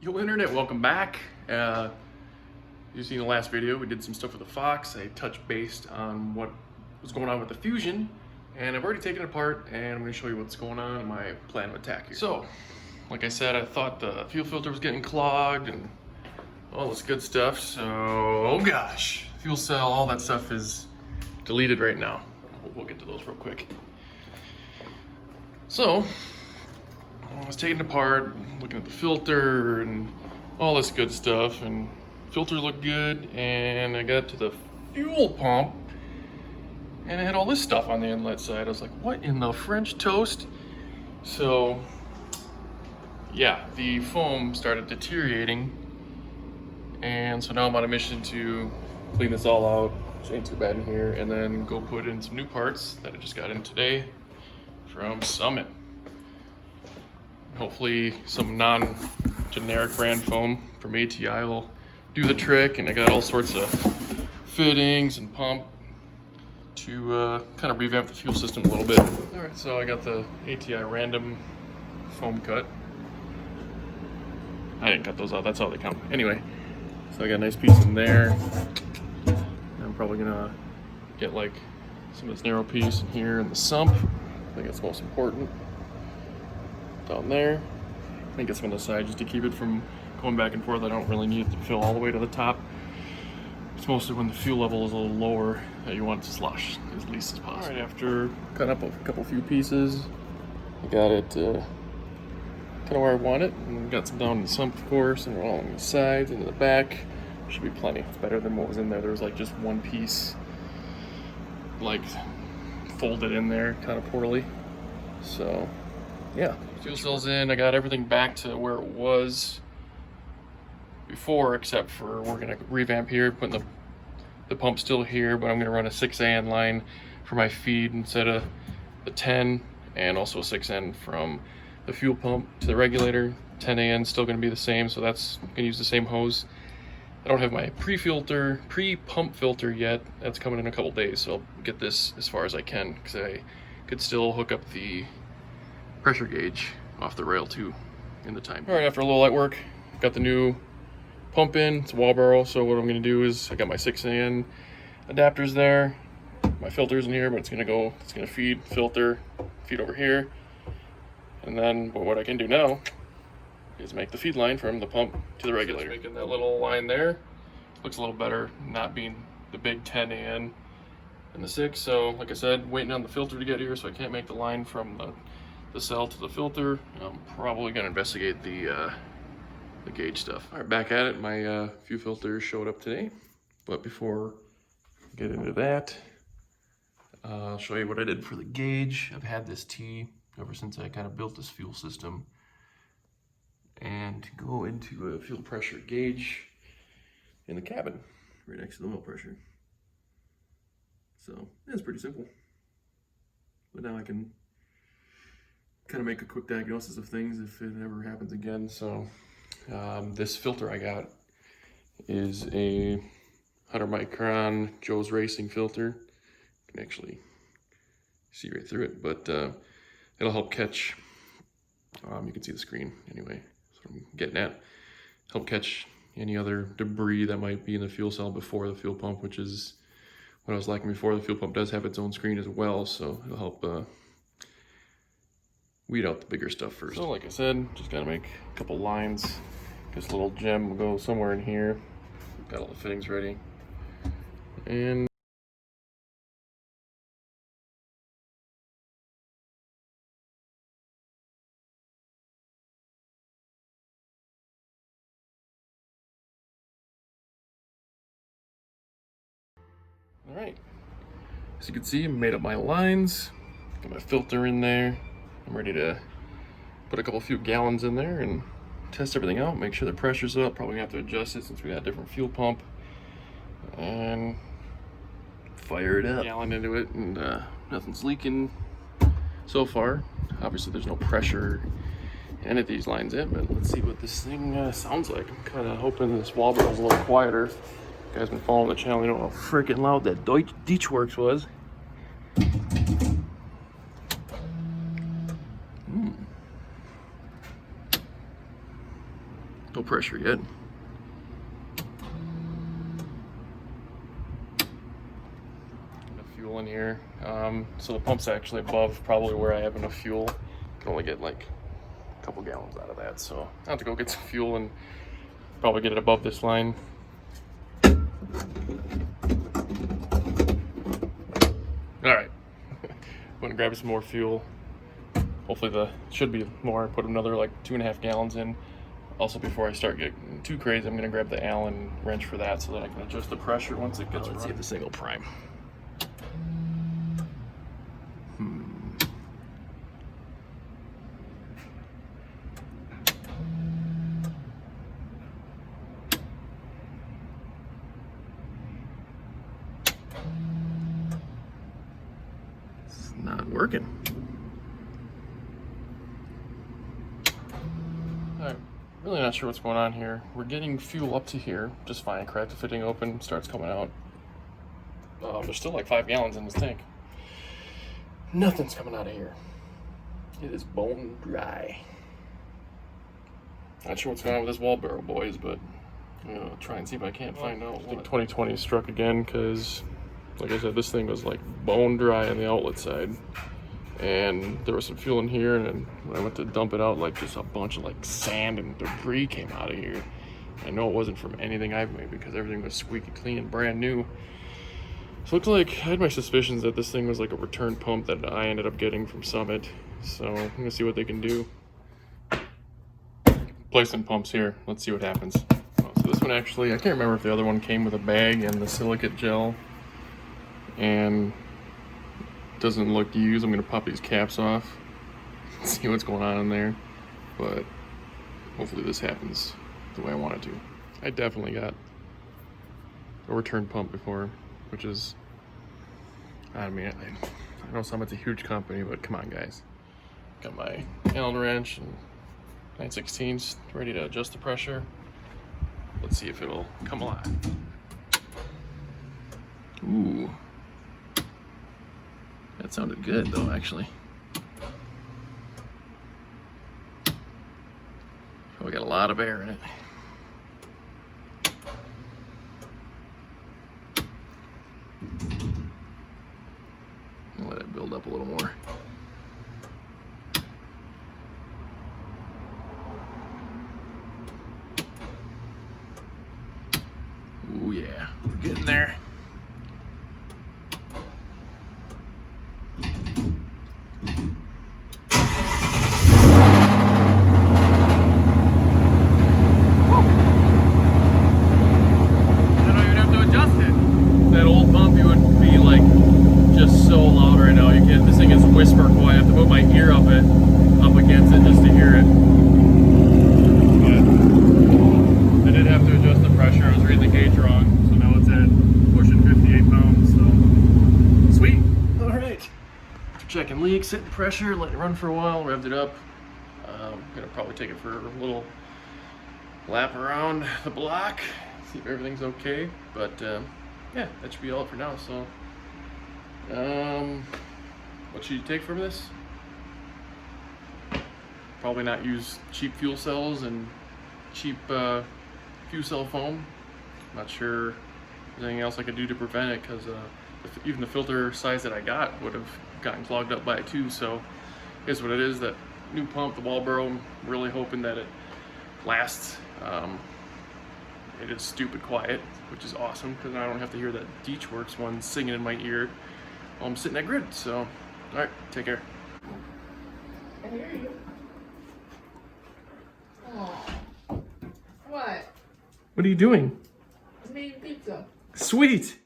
Yo internet, welcome back. You've seen the last video, we did some stuff with the Fox. I touched base on what was going on with the Fusion, and I've already taken it apart, and I'm going to show you what's going on and my plan of attack here. So, like I said, I thought the fuel filter was getting clogged and all this good stuff, so, oh gosh, fuel cell, all that stuff is deleted right now. We'll get to those real quick. So, I was taking it apart, looking at the filter and all this good stuff, and filter looked good, and I got to the fuel pump and it had all this stuff on the inlet side. I was like, what in the French toast? So yeah, the foam started deteriorating, and so now I'm on a mission to clean this all out, which ain't too bad in here, and then go put in some new parts that I just got in today from Summit. Hopefully some non-generic brand foam from ATI will do the trick, and I got all sorts of fittings and pump to kind of revamp the fuel system a little bit. All right, so I got the ATI random foam cut. I didn't cut those out, that's how they come. Anyway, so I got a nice piece in there. I'm probably gonna get like some of this narrow piece in here in the sump. I think that's most important. Down there, I think it's on the side just to keep it from going back and forth. I don't really need it to fill all the way to the top. It's mostly when the fuel level is a little lower that you want it to slosh as least as possible. All right, after cutting up a few pieces, I got it kind of where I want it, and got some down in the sump, of course, and all on the sides and in the back. Should be plenty. It's better than what was in there. There was like just one piece, like folded in there, kind of poorly. So yeah, fuel cell's in. I got everything back to where it was before, except for we're gonna revamp here, putting the pump still here, but I'm gonna run a 6AN line for my feed instead of the 10, and also a 6N from the fuel pump to the regulator. 10AN still gonna be the same, so that's gonna use the same hose. I don't have my pre-pump filter yet. That's coming in a couple days, so I'll get this as far as I can, because I could still hook up the pressure gauge off the rail too in the time. All right, after a little light work, got the new pump in. It's a wall barrel, so what I'm going to do is I got my 6AN adapters there, my filter's in here, but it's going to feed filter, feed over here, and then what I can do now is make the feed line from the pump to the regulator. Just making that little line there looks a little better, not being the big 10AN and the 6. So like I said, waiting on the filter to get here, so I can't make the line from the cell to the filter. I'm probably gonna investigate the gauge stuff. All right, back at it. My fuel filter showed up today, but before I get into that, I'll show you what I did for the gauge. I've had this T ever since I kind of built this fuel system, and to go into a fuel pressure gauge in the cabin right next to the oil pressure. So it's pretty simple, but now I can kind of make a quick diagnosis of things if it ever happens again. So this filter I got is a 100 micron Joe's Racing filter. You can actually see right through it, but it'll help catch, you can see the screen anyway, that's what I'm getting at. Help catch any other debris that might be in the fuel cell before the fuel pump, which is what I was liking before. The fuel pump does have its own screen as well, so it'll help weed out the bigger stuff first. So like I said, just gotta make a couple lines. This little gem will go somewhere in here. Got all the fittings ready. And all right, as you can see, I made up my lines, got my filter in there. I'm ready to put a few gallons in there and test everything out, make sure the pressure's up. Probably gonna have to adjust it since we got a different fuel pump, and fire it up. Gallon into it, and nothing's leaking so far. Obviously there's no pressure in any of these lines in, but let's see what this thing sounds like. I'm kind of hoping this wall barrel's a little quieter. If you guys been following the channel, you know how freaking loud that Deutschworks was. No pressure yet. Fuel in here. So the pump's actually above probably where I have enough fuel. Can only get like a couple gallons out of that, so I have to go get some fuel and probably get it above this line. All right, I'm gonna grab some more fuel. Hopefully should be more. Put another like 2.5 gallons in. Also, before I start getting too crazy, I'm gonna grab the Allen wrench for that so that I can adjust the pressure once it gets. Let's see if this thing will prime. It's not working. Alright, really not sure what's going on here. We're getting fuel up to here, just fine. Crack the fitting open, starts coming out. There's still like 5 gallons in this tank. Nothing's coming out of here. It is bone dry. Not sure what's going on with this wall barrel, boys, but I'm gonna try and see if I can't find out. I think 2020 struck again because, like I said, this thing was like bone dry on the outlet side. And there was some fuel in here, and then when I went to dump it out, like just a bunch of like sand and debris came out of here. I know it wasn't from anything I've made because everything was squeaky clean and brand new. So it looks like I had my suspicions that this thing was like a return pump that I ended up getting from Summit. So I'm gonna see what they can do. Place some pumps here. Let's see what happens. Oh, so this one actually, I can't remember if the other one came with a bag and the silicate gel. And doesn't look used. I'm gonna pop these caps off, see what's going on in there, but hopefully this happens the way I want it to. I definitely got a return pump before, which is, I mean, I know Summit's a huge company, but come on, guys. Got my Allen wrench and 9/16 ready to adjust the pressure. Let's see if it'll come alive. Ooh. That sounded good though, actually. We got a lot of air in it. I'll let it build up a little more. Ooh yeah, we're getting there. Whisper quiet. I have to put my ear up against it just to hear it. But I did have to adjust the pressure. I was reading the gauge wrong, so now it's at pushing 58 pounds. So sweet. All right. Checking leaks, setting pressure, letting it run for a while. Revved it up. I'm gonna probably take it for a little lap around the block, see if everything's okay. But yeah, that should be all for now. So. What should you take from this? Probably not use cheap fuel cells and cheap fuel cell foam. Not sure if there's anything else I could do to prevent it, because even the filter size that I got would have gotten clogged up by it too. So here's what it is, that new pump, the wall barrel, I'm really hoping that it lasts. It is stupid quiet, which is awesome, because I don't have to hear that Deechworks one singing in my ear while I'm sitting at grid. So all right, take care. I hear you. Oh. What? What are you doing? I'm eating pizza. Sweet.